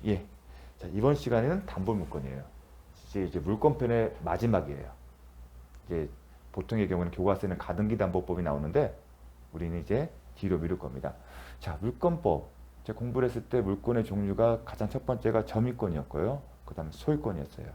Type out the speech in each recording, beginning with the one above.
예. 자, 이번 시간에는 담보물건이에요. 이제 물권편의 마지막이에요. 이제 보통의 경우는 교과서에는 가등기 담보법이 나오는데 우리는 이제 뒤로 미룰 겁니다. 자, 물권법. 제가 공부를 했을 때 물권의 종류가 가장 첫 번째가 점유권이었고요. 그 다음에 소유권이었어요.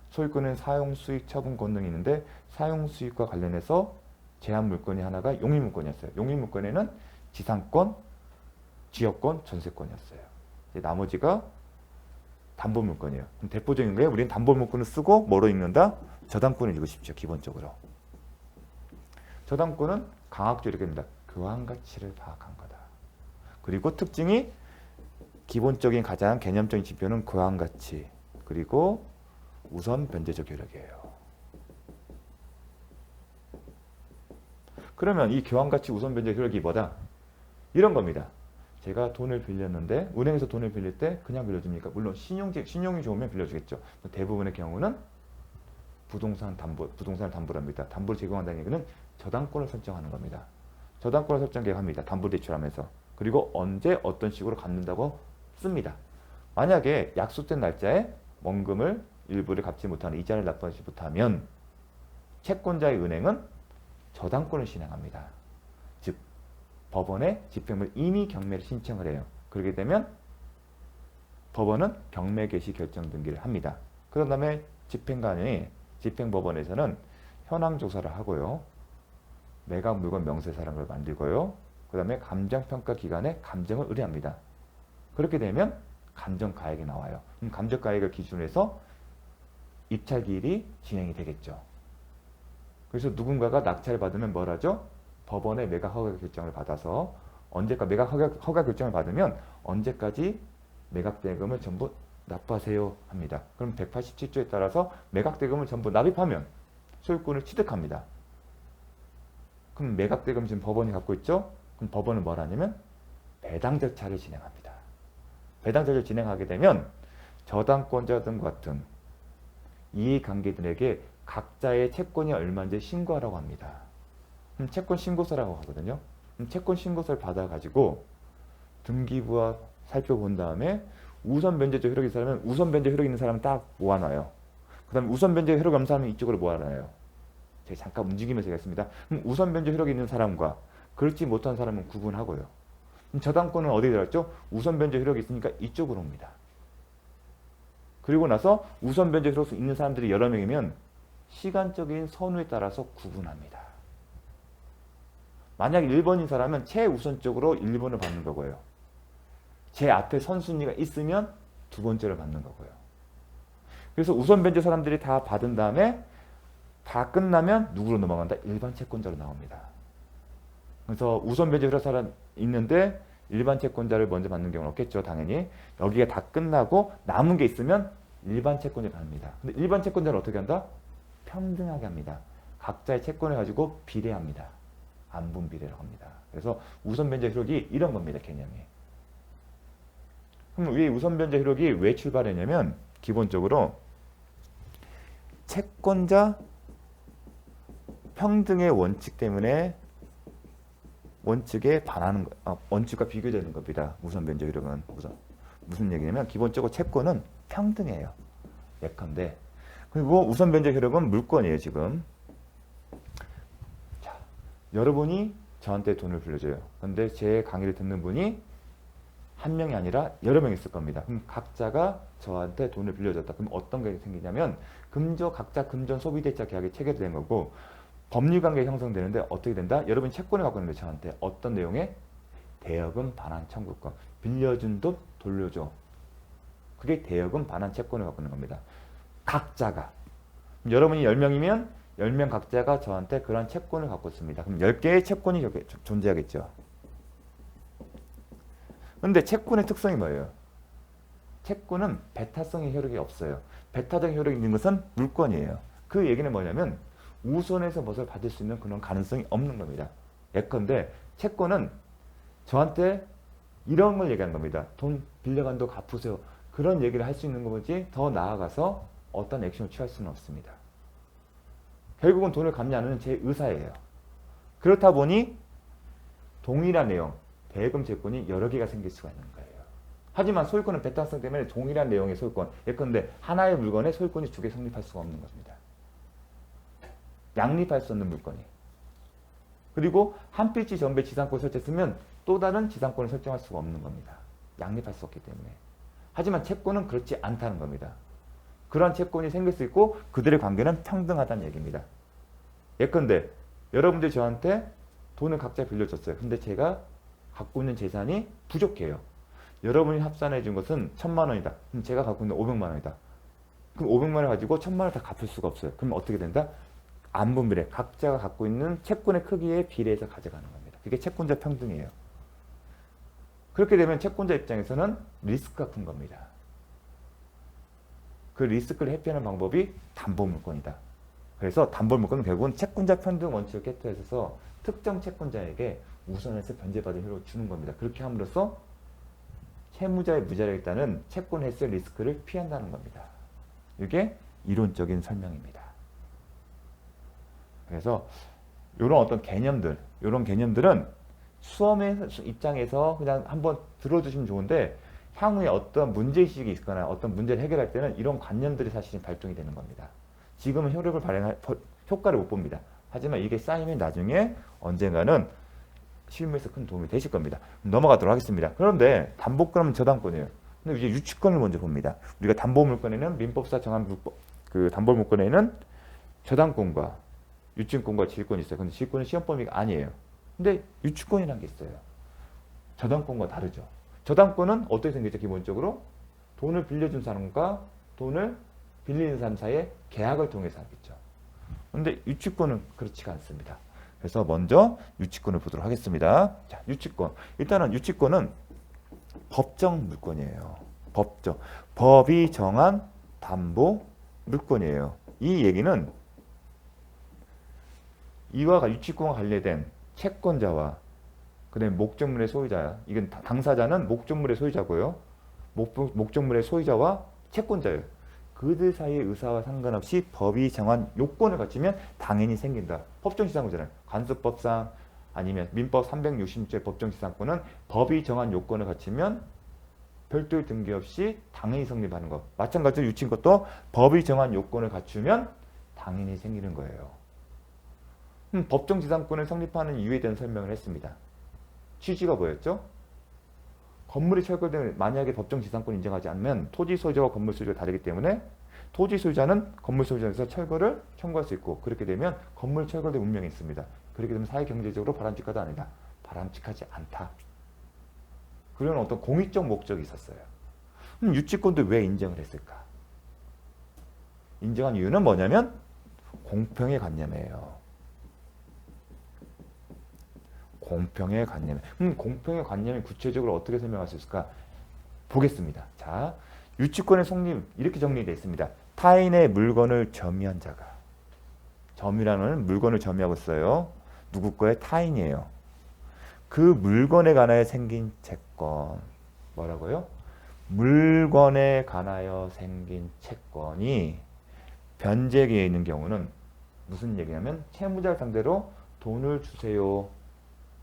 소유권은 사용수익 처분 권능이 있는데 사용수익과 관련해서 제한 물권이 하나가 용의물권이었어요. 용의물권에는 지상권, 지역권, 전세권이었어요. 이제 나머지가 담보물권이에요. 그럼 대표적인 게 우리는 담보물권을 쓰고 뭐로 읽는다? 저당권을 읽으십시오. 기본적으로. 저당권은 강학조 이렇게 됩니다. 교환가치를 파악한 거다. 그리고 특징이 기본적인 가장 개념적인 지표는 교환가치 그리고 우선 변제적 효력이에요. 그러면 이 교환가치 우선 변제적 효력이 뭐다? 이런 겁니다. 제가 돈을 빌렸는데 은행에서 돈을 빌릴 때 그냥 빌려줍니까? 물론 신용이 좋으면 빌려주겠죠. 대부분의 경우는 부동산을 담보로 합니다. 담보를 제공한다는 얘기는 저당권을 설정하는 겁니다. 저당권을 설정 계획합니다. 담보대출하면서. 그리고 언제 어떤 식으로 갚는다고 씁니다. 만약에 약속된 날짜에 원금을 일부를 갚지 못하는 이자를 납부하지 못하면 채권자의 은행은 저당권을 실행합니다. 즉 법원에 집행물 임의 경매를 신청을 해요. 그렇게 되면 법원은 경매 개시 결정 등기를 합니다. 그런 다음에 집행법원에서는 현황 조사를 하고요. 매각 물건 명세사항을 만들고요. 그 다음에 감정평가 기관에 감정을 의뢰합니다. 그렇게 되면 감정가액이 나와요. 그럼 감정가액을 기준으로 해서 입찰기일이 진행이 되겠죠. 그래서 누군가가 낙찰을 받으면 뭘 하죠? 법원의 매각 허가 결정을 받아서 매각 허가 결정을 받으면 언제까지 매각 대금을 전부 납부하세요 합니다. 그럼 187조에 따라서 매각 대금을 전부 납입하면 소유권을 취득합니다. 그럼 매각 대금 지금 법원이 갖고 있죠? 그럼 법원은 뭘 하냐면 배당 절차를 진행합니다. 배당 절차를 진행하게 되면 저당권자 등 같은 이해관계들에게 각자의 채권이 얼마인지 신고하라고 합니다. 그럼 채권 신고서라고 하거든요. 그럼 채권 신고서를 받아가지고 등기부와 살펴본 다음에 우선 변제적 효력이 있는 사람은 우선 변제 효력이 있는 사람은 딱 모아놔요. 그 다음에 우선 변제 효력이 없는 사람은 이쪽으로 모아놔요. 제가 잠깐 움직이면서 얘기했습니다. 그럼 우선 변제 효력이 있는 사람과 그렇지 못한 사람은 구분하고요. 그럼 저당권은 어디에 들어갔죠? 우선 변제 효력이 있으니까 이쪽으로 옵니다. 그리고 나서 우선 변제 효력이 있는 사람들이 여러 명이면 시간적인 선우에 따라서 구분합니다. 만약 1번인 사람은 최우선적으로 1번을 받는 거고요. 제 앞에 선순위가 있으면 두 번째를 받는 거고요. 그래서 우선 변제 사람들이 다 받은 다음에 다 끝나면 누구로 넘어간다? 일반 채권자로 나옵니다. 그래서 우선 변제 효력 사람 있는데 일반 채권자를 먼저 받는 경우는 없겠죠. 당연히. 여기가 다 끝나고 남은 게 있으면 일반 채권자를 받습니다. 근데 일반 채권자는 어떻게 한다? 평등하게 합니다. 각자의 채권을 가지고 비례합니다. 안분 비례라고 합니다. 그래서 우선 변제 효력이 이런 겁니다. 개념이. 그럼 이 우선 변제 효력이 왜 출발했냐면 기본적으로 채권자 평등의 원칙 때문에 원칙에 반하는 원칙과 비교되는 겁니다. 우선 변제 효력은 무슨 얘기냐면 기본적으로 채권은 평등해요. 예컨대. 그리고 우선 변제 효력은 물권이에요. 지금. 자, 여러분이 저한테 돈을 빌려줘요. 그런데 제 강의를 듣는 분이 한 명이 아니라 여러 명 있을 겁니다. 그럼 각자가 저한테 돈을 빌려줬다. 그럼 어떤 게 생기냐면 각자 금전 소비대차 계약이 체결된 거고 법률관계가 형성되는데 어떻게 된다? 여러분이 채권을 갖고 있는데 저한테 어떤 내용의 대여금 반환 청구권. 빌려준 돈 돌려줘. 그게 대여금 반환 채권을 갖고 있는 겁니다. 각자가. 여러분이 10명이면 10명 각자가 저한테 그런 채권을 갖고 있습니다. 그럼 10개의 채권이 존재하겠죠. 근데 채권의 특성이 뭐예요? 채권은 배타성의 효력이 없어요. 배타적 효력이 있는 것은 물권이에요. 그 얘기는 뭐냐면 우선에서 무엇을 받을 수 있는 그런 가능성이 없는 겁니다. 예컨대 채권은 저한테 이런 걸 얘기하는 겁니다. 돈 빌려간 돈 갚으세요. 그런 얘기를 할 수 있는 거지 더 나아가서 어떤 액션을 취할 수는 없습니다. 결국은 돈을 갚지 않는 제 의사예요. 그렇다 보니 동일한 내용, 대여금 채권이 여러 개가 생길 수가 있는 거예요. 하지만 소유권은 배타성 때문에 동일한 내용의 소유권. 예컨대 하나의 물건에 소유권이 두 개 성립할 수가 없는 겁니다. 양립할 수 없는 물건이. 그리고 한 필지 전배 지상권을 설정했으면 또 다른 지상권을 설정할 수가 없는 겁니다. 양립할 수 없기 때문에. 하지만 채권은 그렇지 않다는 겁니다. 그러한 채권이 생길 수 있고 그들의 관계는 평등하다는 얘기입니다. 예컨대 여러분들이 저한테 돈을 각자 빌려줬어요. 근데 제가 갖고 있는 재산이 부족해요. 여러분이 합산해 준 것은 1,000만 원이다. 그럼 제가 갖고 있는 500만 원이다. 그럼 500만 원을 가지고 1,000만 원을 다 갚을 수가 없어요. 그럼 어떻게 된다? 안분비례. 각자가 갖고 있는 채권의 크기에 비례해서 가져가는 겁니다. 그게 채권자 평등이에요. 그렇게 되면 채권자 입장에서는 리스크가 큰 겁니다. 그 리스크를 회피하는 방법이 담보물권이다. 그래서 담보물권은 결국은 채권자 평등 원칙을 깨뜨려서 특정 채권자에게 우선해서 변제받을 효력을 주는 겁니다. 그렇게 함으로써 채무자의 무자력에 따른 채권 훼손 리스크를 피한다는 겁니다. 이게 이론적인 설명입니다. 그래서 이런 어떤 개념들, 이런 개념들은 수험의 입장에서 그냥 한번 들어주시면 좋은데 향후에 어떤 문제의식이 있거나 어떤 문제를 해결할 때는 이런 관념들이 사실 발동이 되는 겁니다. 지금은 효과를 못 봅니다. 하지만 이게 쌓이면 나중에 언젠가는 실무에서 큰 도움이 되실 겁니다. 넘어가도록 하겠습니다. 그런데 담보권은 저당권이에요. 근데 이제 유치권을 먼저 봅니다. 우리가 담보물권에는 민법사 정한 그 담보물권에는 저당권과 유치권과 지휘권이 있어요. 근데 지휘권은 시험 범위가 아니에요. 근데 유치권이라는 게 있어요. 저당권과 다르죠. 저당권은 어떻게 생기죠? 기본적으로 돈을 빌려준 사람과 돈을 빌리는 사람 사이에 계약을 통해서 하겠죠. 그런데 유치권은 그렇지가 않습니다. 그래서 먼저 유치권을 보도록 하겠습니다. 자, 유치권. 일단은 유치권은 법정 물권이에요. 법이 정한 담보 물권이에요. 이 얘기는 이와 유치권과 관련된 채권자와 그다음에 목적물의 소유자, 이건 당사자는 목적물의 소유자고요. 목적물의 소유자와 채권자예요. 그들 사이의 의사와 상관없이 법이 정한 요건을 갖추면 당연히 생긴다. 법정지상권잖아요. 간수법상 아니면 민법 360조 법정지상권은 법이 정한 요건을 갖추면 별도의 등기 없이 당연히 성립하는 것. 마찬가지로 유치권도 법이 정한 요건을 갖추면 당연히 생기는 거예요. 법정지상권을 성립하는 이유에 대한 설명을 했습니다. 취지가 뭐였죠? 건물이 철거되면 만약에 법정지상권을 인정하지 않으면 토지 소유자와 건물 소유자가 다르기 때문에 토지 소유자는 건물 소유자에서 철거를 청구할 수 있고 그렇게 되면 건물 철거될 운명이 있습니다. 그렇게 되면 사회경제적으로 바람직하다 아니다. 바람직하지 않다. 그런 어떤 공익적 목적이 있었어요. 유치권도 왜 인정을 했을까? 인정한 이유는 뭐냐면 공평의 관념이에요. 공평의 관념. 공평의 관념이 구체적으로 어떻게 설명할 수 있을까? 보겠습니다. 자, 유치권의 성립 이렇게 정리되어 있습니다. 타인의 물건을 점유한 자가. 점유라는 물건을 점유하고 있어요. 누구 거의 타인이에요. 그 물건에 관하여 생긴 채권. 뭐라고요? 물건에 관하여 생긴 채권이 변제기에 있는 경우는 무슨 얘기냐면 채무자를 상대로 돈을 주세요.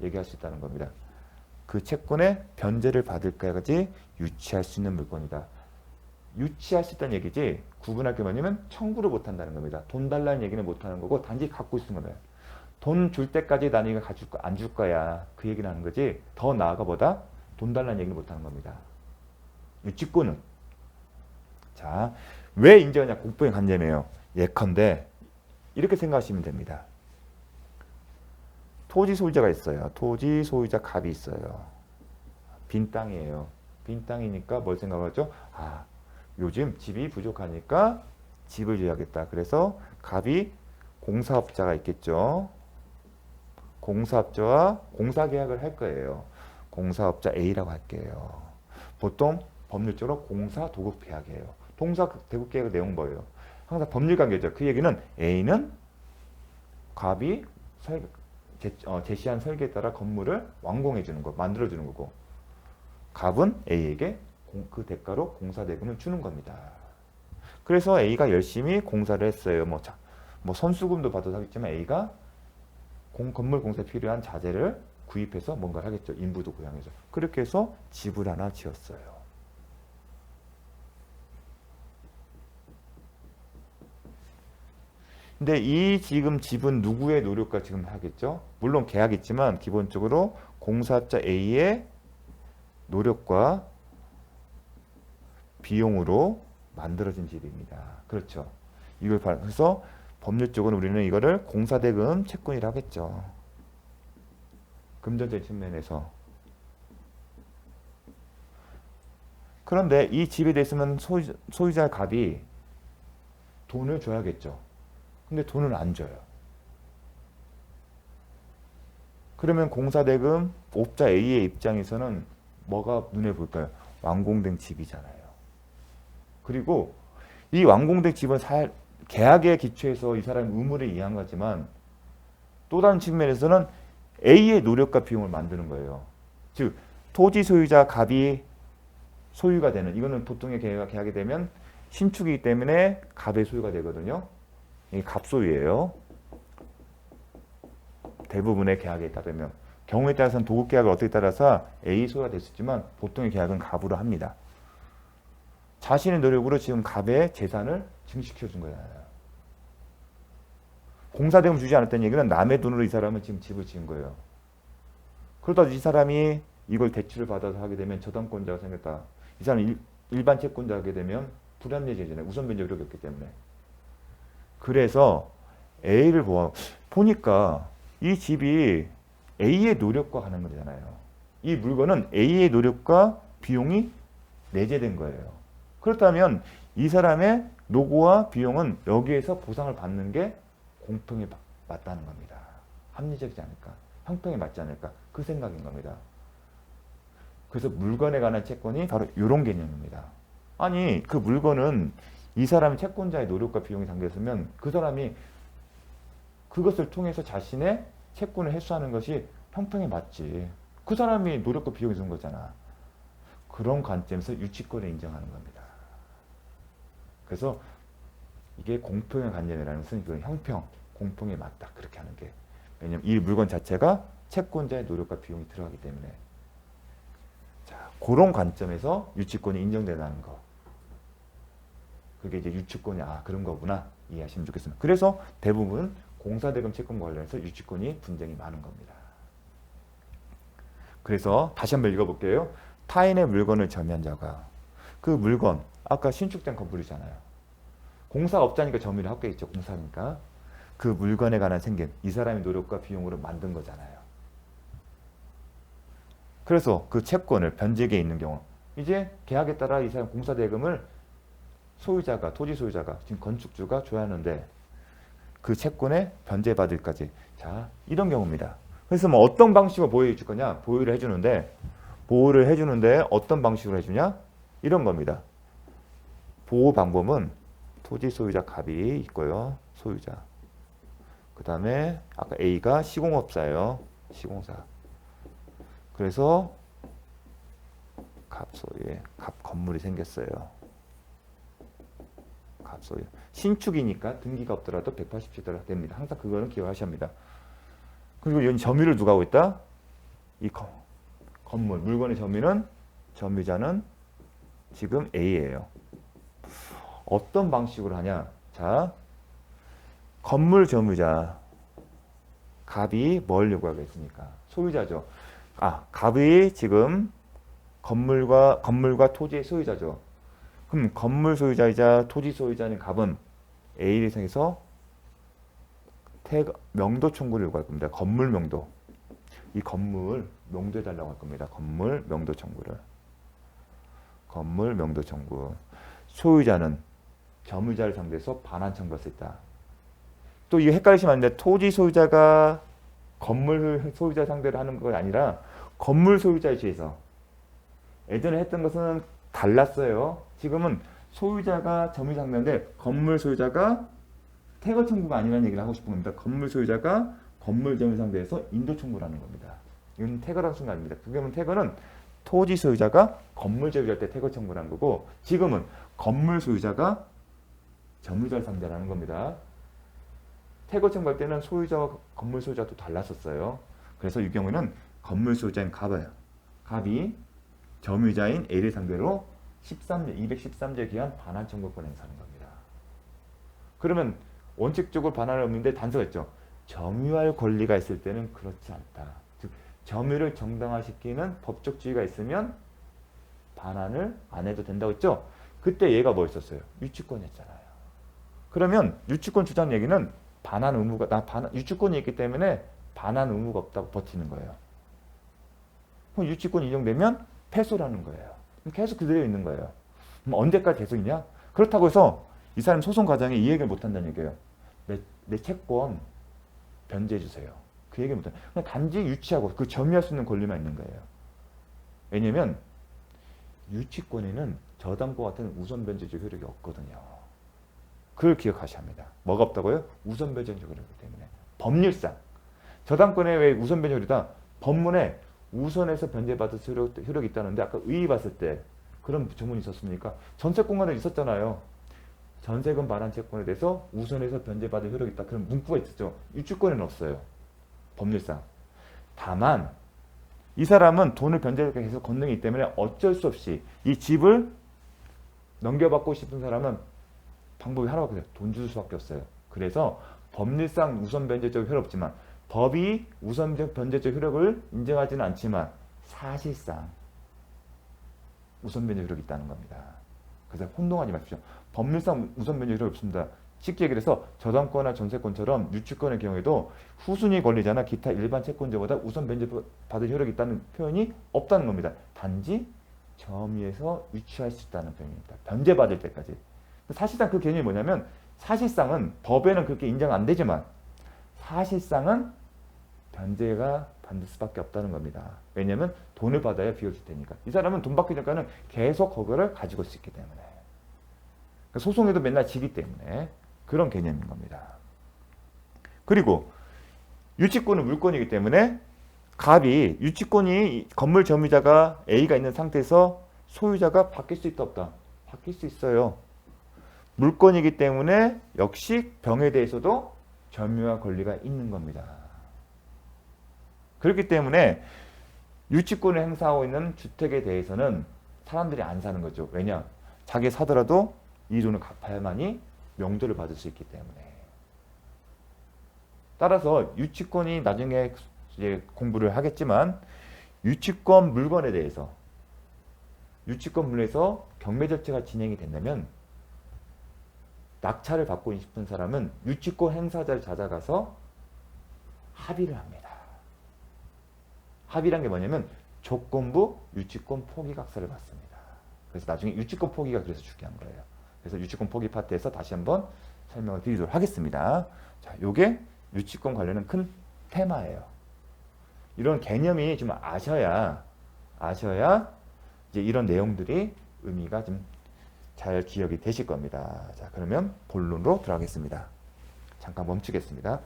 얘기할 수 있다는 겁니다. 그 채권의 변제를 받을까지 유치할 수 있는 물건이다. 유치할 수 있다는 얘기지 구분할 게 뭐냐면 청구를 못한다는 겁니다. 돈 달라는 얘기는 못하는 거고 단지 갖고 있는 거예요. 돈 줄 때까지 나는 이거 안 줄 거야. 그 얘기를 하는 거지 더 나아가 보다 돈 달라는 얘기는 못하는 겁니다. 유치권은 자, 왜 인정하냐? 공평의 관념이에요. 예컨대 이렇게 생각하시면 됩니다. 토지 소유자가 있어요. 토지 소유자 갑이 있어요. 빈 땅이에요. 빈 땅이니까 뭘 생각하죠? 아, 요즘 집이 부족하니까 집을 지어야겠다. 그래서 갑이 공사업자가 있겠죠. 공사업자와 공사계약을 할 거예요. 공사업자 A라고 할게요. 보통 법률적으로 공사도급계약이에요. 공사도급계약의 내용은 뭐예요? 항상 법률관계죠. 그 얘기는 A는 갑이 제시한 설계에 따라 건물을 완공해 주는 거, 만들어 주는 거고 갑은 A에게 그 대가로 공사대금을 주는 겁니다. 그래서 A가 열심히 공사를 했어요. 뭐 선수금도 받아도 하겠지만 A가 건물 공사에 필요한 자재를 구입해서 뭔가를 하겠죠. 인부도 고용해서. 그렇게 해서 집을 하나 지었어요. 근데 이 지금 집은 누구의 노력과 지금 하겠죠? 물론 계약이 있지만 기본적으로 공사자 A의 노력과 비용으로 만들어진 집입니다. 그렇죠. 이걸 그래서 법률적으로 우리는 이거를 공사대금 채권이라 하겠죠. 금전적인 측면에서. 그런데 이 집에 대해서는 소유자 갑이 돈을 줘야겠죠. 근데 돈을 안 줘요. 그러면 공사대금 옵자 A의 입장에서는 뭐가 눈에 보일까요? 완공된 집이잖아요. 그리고 이 완공된 집은 계약에 기초해서 이 사람이 의무를 이해한 거지만 또 다른 측면에서는 A의 노력과 비용을 만드는 거예요. 즉 토지 소유자 갑이 소유가 되는, 이거는 보통의 계약이 되면 신축이기 때문에 갑의 소유가 되거든요. 이게 갑소유예요. 대부분의 계약에 따르면. 경우에 따라서는 도급 계약을 어떻게 따라서 A 소유가 될 수 있지만 보통의 계약은 갑으로 합니다. 자신의 노력으로 지금 갑의 재산을 증식시켜 준 거잖아요. 공사대금 주지 않았다는 얘기는 남의 돈으로 이 사람은 지금 집을 지은 거예요. 그러다 이 사람이 이걸 대출을 받아서 하게 되면 저당권자가 생겼다. 이 사람이 일반 채권자 하게 되면 불합리해지잖아요. 우선 변제 효력이 없기 때문에. 그래서 A를 보니까 이 집이 A의 노력과 하는 거잖아요. 이 물건은 A의 노력과 비용이 내재된 거예요. 그렇다면 이 사람의 노고와 비용은 여기에서 보상을 받는 게 공평에 맞다는 겁니다. 합리적이지 않을까? 형평에 맞지 않을까? 그 생각인 겁니다. 그래서 물건에 관한 채권이 바로 이런 개념입니다. 아니 그 물건은 이 사람의 채권자의 노력과 비용이 담겼으면 그 사람이 그것을 통해서 자신의 채권을 회수하는 것이 형평에 맞지. 그 사람이 노력과 비용이 준 거잖아. 그런 관점에서 유치권을 인정하는 겁니다. 그래서 이게 공평의 관념이라는 것은 그 형평, 공평에 맞다. 그렇게 하는 게. 왜냐하면 이 물건 자체가 채권자의 노력과 비용이 들어가기 때문에. 자, 그런 관점에서 유치권이 인정된다는 거. 그게 이제 유치권이 그런 거구나 이해하시면 좋겠습니다. 그래서 대부분 공사대금 채권과 관련해서 유치권이 분쟁이 많은 겁니다. 그래서 다시 한번 읽어볼게요. 타인의 물건을 점유한 자가 그 물건, 아까 신축된 건물이잖아요. 공사업자니까 점유를 하고 있죠. 공사니까. 그 물건에 관한 생긴 이 사람의 노력과 비용으로 만든 거잖아요. 그래서 그 채권을 변제기에 있는 경우 이제 계약에 따라 이 사람 공사대금을 소유자가, 토지 소유자가, 지금 건축주가 줘야 하는데 그 채권에 변제받을까지. 자, 이런 경우입니다. 그래서 뭐 어떤 방식으로 보호해 줄 거냐? 보호를 해주는데 어떤 방식으로 해주냐? 이런 겁니다. 보호 방법은 토지 소유자 갑이 있고요. 소유자. 그 다음에 아까 A가 시공업자예요. 시공사. 그래서 갑 소유에 갑 건물이 생겼어요. 갑 소유. 신축이니까 등기가 없더라도 180제대로 됩니다. 항상 그거는 기억하셔야 합니다. 그리고 여기 점유를 누가 하고 있다? 이 건물, 물건의 점유자는 지금 A예요. 어떤 방식으로 하냐? 자, 건물 점유자 갑이 뭘 요구하겠습니까? 소유자죠. 갑이 지금 건물과 토지의 소유자죠. 그럼 건물 소유자이자 토지 소유자인 갑은 A를 통해서 명도 청구를 요구할 겁니다. 건물 명도. 이 건물 명도해 달라고 할 겁니다. 건물 명도 청구를. 건물 명도 청구. 소유자는 점유자를 상대해서 반환 청구할 수 있다. 또 이거 헷갈리시면 안 돼. 토지 소유자가 건물 소유자 상대로 하는 거 아니라 건물 소유자에 대해서. 예전에 했던 것은 달랐어요. 지금은 소유자가 점유 상대인데 건물 소유자가 태거 청구가 아니라는 얘기를 하고 싶은 겁니다. 건물 소유자가 건물 점유 상대에서 인도 청구를 하는 겁니다. 이건 태거라는 순간 아닙니다. 그러면 태거는 토지 소유자가 건물 점유할 때 태거 청구를 한 거고 지금은 건물 소유자가 점유자를 상대하는 겁니다. 태거 청구할 때는 소유자와 건물 소유자가 또 달랐었어요. 그래서 이 경우에는 건물 소유자인 갑이 점유자인 A를 상대로 213제 기한 반환 청구권 행사하는 겁니다. 그러면 원칙적으로 반환을 없는데 단서가 있죠. 점유할 권리가 있을 때는 그렇지 않다. 즉 점유를 정당화시키는 법적 지위가 있으면 반환을 안 해도 된다고 했죠. 그때 얘가 뭐 있었어요? 유치권이었잖아요. 그러면 유치권 주장 얘기는 반환 의무가 유치권이 있기 때문에 반환 의무가 없다고 버티는 거예요. 그럼 유치권이 인정되면 패소라는 거예요. 계속 그대로 있는 거예요. 그럼 언제까지 계속 있냐? 그렇다고 해서 이 사람 소송 과정에 이 얘기를 못 한다는 얘기예요. 내 채권 변제해 주세요. 그 얘기 못 해. 그냥 단지 유치하고 그 점유할 수 있는 권리만 있는 거예요. 왜냐면 유치권에는 저당권 같은 우선 변제적 효력이 없거든요. 그걸 기억하셔야 합니다. 뭐가 없다고요? 우선 변제적 효력이기 때문에. 법률상 저당권에 왜 우선 변제 효력이다? 법문에 우선해서 변제받을 효력이 있다는데 아까 의의 봤을 때 그런 조문이 있었습니까? 전세권간에 있었잖아요. 전세금 반환 채권에 대해서 우선해서 변제받을 효력이 있다. 그런 문구가 있었죠. 유치권에는 없어요. 법률상. 다만 이 사람은 돈을 변제해서 건너기 때문에 어쩔 수 없이 이 집을 넘겨받고 싶은 사람은 방법이 하나밖에 없어요. 돈 줄 수밖에 없어요. 그래서 법률상 우선 변제적 효력 없지만 법이 우선 변제적 효력을 인정하지는 않지만 사실상 우선 변제 효력이 있다는 겁니다. 그래서 혼동하지 마십시오. 법률상 우선 변제 효력이 없습니다. 쉽게 얘기를 해서 저당권이나 전세권처럼 유치권의 경우에도 후순위 권리자나 기타 일반 채권자보다 우선 변제받을 효력이 있다는 표현이 없다는 겁니다. 단지 점유해서 유치할 수 있다는 표현입니다. 변제받을 때까지. 사실상 그 개념이 뭐냐면 사실상은 법에는 그렇게 인정 안 되지만 사실상은 변제가 받을 수밖에 없다는 겁니다. 왜냐하면 돈을 받아야 비워줄 테니까. 이 사람은 돈 받기 전까지는 계속 그거를 가지고 있기 때문에. 소송에도 맨날 지기 때문에 그런 개념인 겁니다. 그리고 유치권은 물권이기 때문에 갑이 유치권이 건물 점유자가 A가 있는 상태에서 소유자가 바뀔 수 있다 없다? 바뀔 수 있어요. 물권이기 때문에 역시 병에 대해서도 점유할 권리가 있는 겁니다. 그렇기 때문에 유치권을 행사하고 있는 주택에 대해서는 사람들이 안 사는 거죠. 왜냐? 자기 사더라도 이 돈을 갚아야만이 명도를 받을 수 있기 때문에. 따라서 유치권이 나중에 이제 공부를 하겠지만 유치권 물건에 대해서 유치권 물에서 경매 절차가 진행이 된다면 낙찰을 받고 싶은 사람은 유치권 행사자를 찾아가서 합의를 합니다. 합의란 게 뭐냐면 조건부 유치권 포기각서를 받습니다. 그래서 나중에 유치권 포기가 그래서 중요한 거예요. 그래서 유치권 포기 파트에서 다시 한번 설명을 드리도록 하겠습니다. 자, 요게 유치권 관련은 큰 테마예요. 이런 개념이 좀 아셔야 이제 이런 내용들이 의미가 좀 잘 기억이 되실 겁니다. 자, 그러면 본론으로 들어가겠습니다. 잠깐 멈추겠습니다.